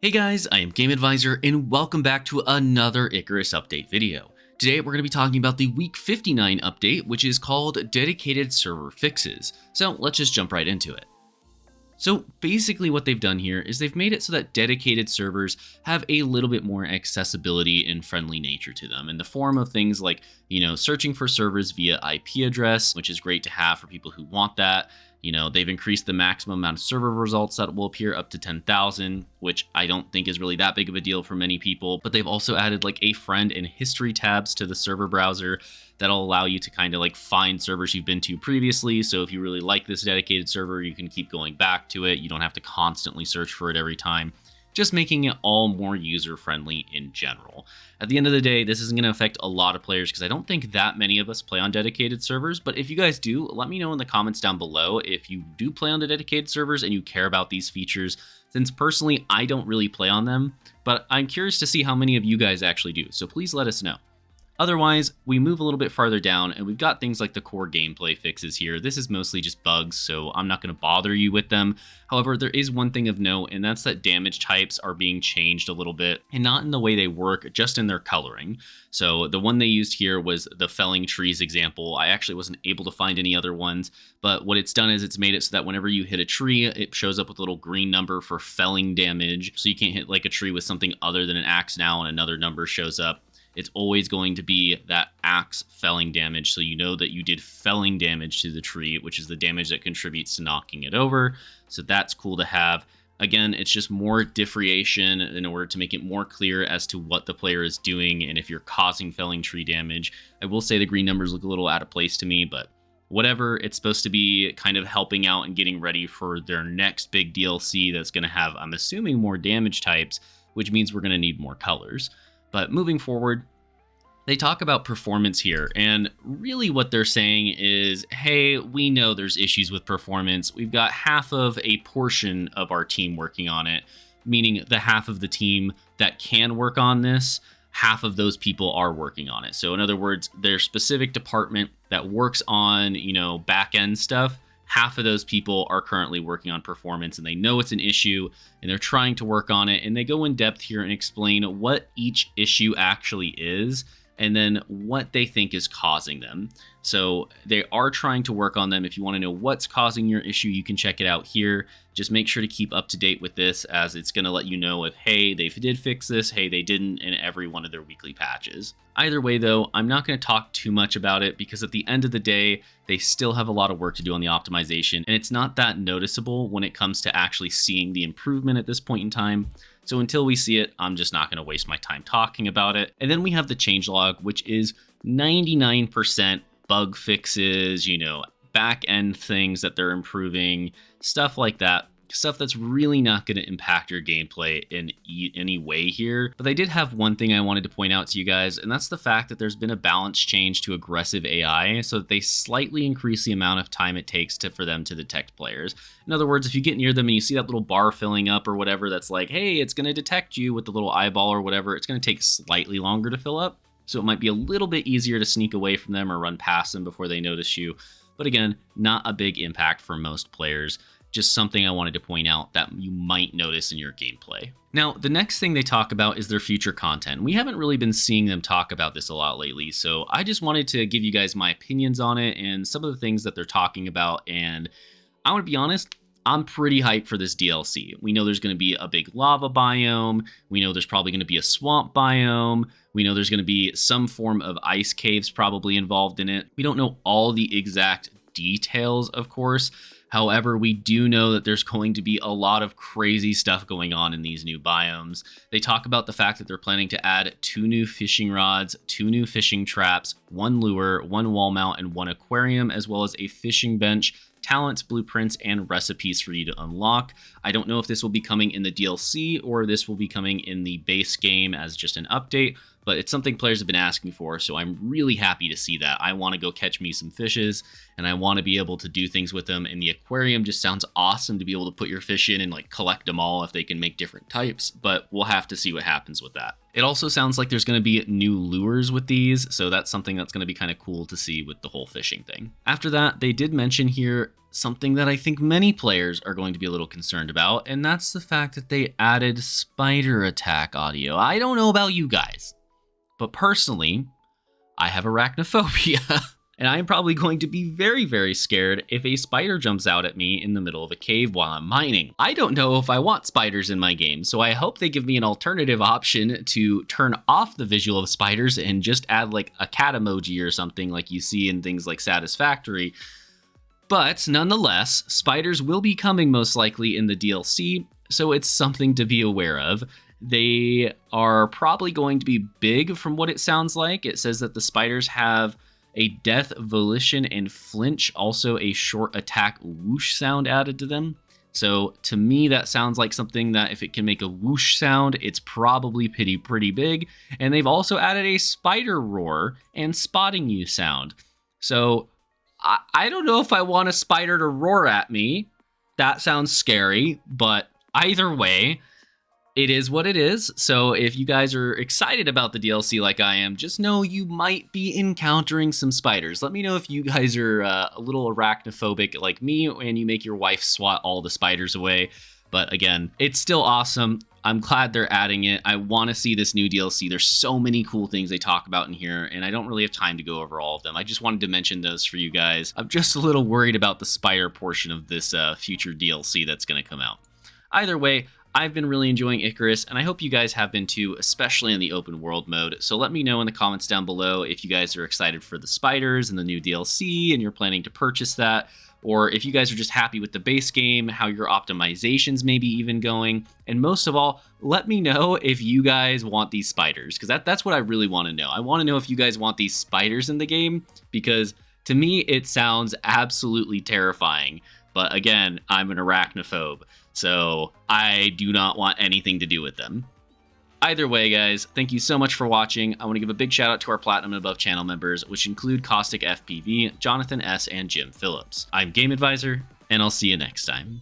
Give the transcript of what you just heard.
Hey guys, I am Game Advisor and welcome back to another Icarus update video. Today we're going to be talking about the week 59 update, which is called Dedicated Server Fixes. So let's just jump right into it. So basically what they've done here is they've made it so that dedicated servers have a little bit more accessibility and friendly nature to them in the form of things like, searching for servers via IP address, which is great to have for people who want that. They've increased the maximum amount of server results that will appear up to 10,000, which I don't think is really that big of a deal for many people. But they've also added like a friend and history tabs to the server browser that'll allow you to kind of like find servers you've been to previously. So if you really like this dedicated server, you can keep going back to it. You don't have to constantly search for it every time. Just making it all more user-friendly in general. At the end of the day, this isn't going to affect a lot of players because I don't think that many of us play on dedicated servers, but if you guys do, let me know in the comments down below if you do play on the dedicated servers and you care about these features, since personally, I don't really play on them, but I'm curious to see how many of you guys actually do, so please let us know. Otherwise, we move a little bit farther down and we've got things like the core gameplay fixes here. This is mostly just bugs, so I'm not going to bother you with them. However, there is one thing of note, and that's that damage types are being changed a little bit, and not in the way they work, just in their coloring. So the one they used here was the felling trees example. I actually wasn't able to find any other ones, but what it's done is it's made it so that whenever you hit a tree, it shows up with a little green number for felling damage. So you can't hit like a tree with something other than an axe now and another number shows up. It's always going to be that axe felling damage, so you know that you did felling damage to the tree, which is the damage that contributes to knocking it over. So that's cool to have. Again, it's just more differentiation in order to make it more clear as to what the player is doing and if you're causing felling tree damage. I will say the green numbers look a little out of place to me, but whatever. It's supposed to be kind of helping out and getting ready for their next big DLC that's going to have, I'm assuming, more damage types, which means we're going to need more colors. But moving forward, they talk about performance here, and really what they're saying is, hey, we know there's issues with performance. We've got half of a portion of our team working on it, meaning the half of the team that can work on this, half of those people are working on it. So in other words, their specific department that works on, back-end stuff, half of those people are currently working on performance and they know it's an issue and they're trying to work on it. And they go in depth here and explain what each issue actually is and then what they think is causing them. So they are trying to work on them. If you want to know what's causing your issue, you can check it out here. Just make sure to keep up to date with this, as it's going to let you know if, hey, they did fix this, hey, they didn't, in every one of their weekly patches. Either way, though, I'm not going to talk too much about it because at the end of the day, they still have a lot of work to do on the optimization, and it's not that noticeable when it comes to actually seeing the improvement at this point in time. So until we see it, I'm just not going to waste my time talking about it. And then we have the changelog, which is 99% bug fixes, back end things that they're improving, stuff like that. Stuff that's really not going to impact your gameplay in any way here. But they did have one thing I wanted to point out to you guys, and that's the fact that there's been a balance change to aggressive AI, so that they slightly increase the amount of time it takes for them to detect players. In other words, if you get near them and you see that little bar filling up or whatever, that's like, hey, it's going to detect you with the little eyeball or whatever, it's going to take slightly longer to fill up. So it might be a little bit easier to sneak away from them or run past them before they notice you. But again, not a big impact for most players. Just something I wanted to point out that you might notice in your gameplay. Now, the next thing they talk about is their future content. We haven't really been seeing them talk about this a lot lately, so I just wanted to give you guys my opinions on it and some of the things that they're talking about. And I want to be honest, I'm pretty hyped for this DLC. We know there's going to be a big lava biome. We know there's probably going to be a swamp biome. We know there's going to be some form of ice caves probably involved in it. We don't know all the exact details, of course. However, we do know that there's going to be a lot of crazy stuff going on in these new biomes. They talk about the fact that they're planning to add 2 new fishing rods, 2 new fishing traps, 1 lure, 1 wall mount, and 1 aquarium, as well as a fishing bench, talents, blueprints, and recipes for you to unlock. I don't know if this will be coming in the DLC or this will be coming in the base game as just an update, but it's something players have been asking for, so I'm really happy to see that. I want to go catch me some fishes, and I want to be able to do things with them, and the aquarium just sounds awesome to be able to put your fish in and like collect them all if they can make different types, but we'll have to see what happens with that. It also sounds like there's going to be new lures with these, so that's something that's going to be kind of cool to see with the whole fishing thing. After that, they did mention here something that I think many players are going to be a little concerned about, and that's the fact that they added spider attack audio. I don't know about you guys, but personally, I have arachnophobia. And I'm probably going to be very, very scared if a spider jumps out at me in the middle of a cave while I'm mining. I don't know if I want spiders in my game, so I hope they give me an alternative option to turn off the visual of spiders and just add like a cat emoji or something like you see in things like Satisfactory. But nonetheless, spiders will be coming most likely in the DLC, so it's something to be aware of. They are probably going to be big from what it sounds like. It says that the spiders have a death, volition, and flinch, also a short attack whoosh sound added to them. So to me, that sounds like something that if it can make a whoosh sound, it's probably pretty big. And they've also added a spider roar and spotting you sound. So I don't know if I want a spider to roar at me. That sounds scary, but either way, it is what it is. So if you guys are excited about the DLC like I am, just know you might be encountering some spiders. Let me know if you guys are a little arachnophobic like me and you make your wife swat all the spiders away. But again, it's still awesome. I'm glad they're adding it. I want to see this new DLC. There's so many cool things they talk about in here, and I don't really have time to go over all of them. I just wanted to mention those for you guys. I'm just a little worried about the spider portion of this future DLC that's going to come out. Either way, I've been really enjoying Icarus, and I hope you guys have been too, especially in the open world mode. So let me know in the comments down below if you guys are excited for the spiders and the new DLC and you're planning to purchase that, or if you guys are just happy with the base game, how your optimizations may be even going. And most of all, let me know if you guys want these spiders, because that's what I really want to know. I want to know if you guys want these spiders in the game, because to me, it sounds absolutely terrifying. But again, I'm an arachnophobe, so I do not want anything to do with them. Either way, guys, thank you so much for watching. I want to give a big shout out to our Platinum and Above channel members, which include Caustic FPV, Jonathan S., and Jim Phillips. I'm Game Advisor, and I'll see you next time.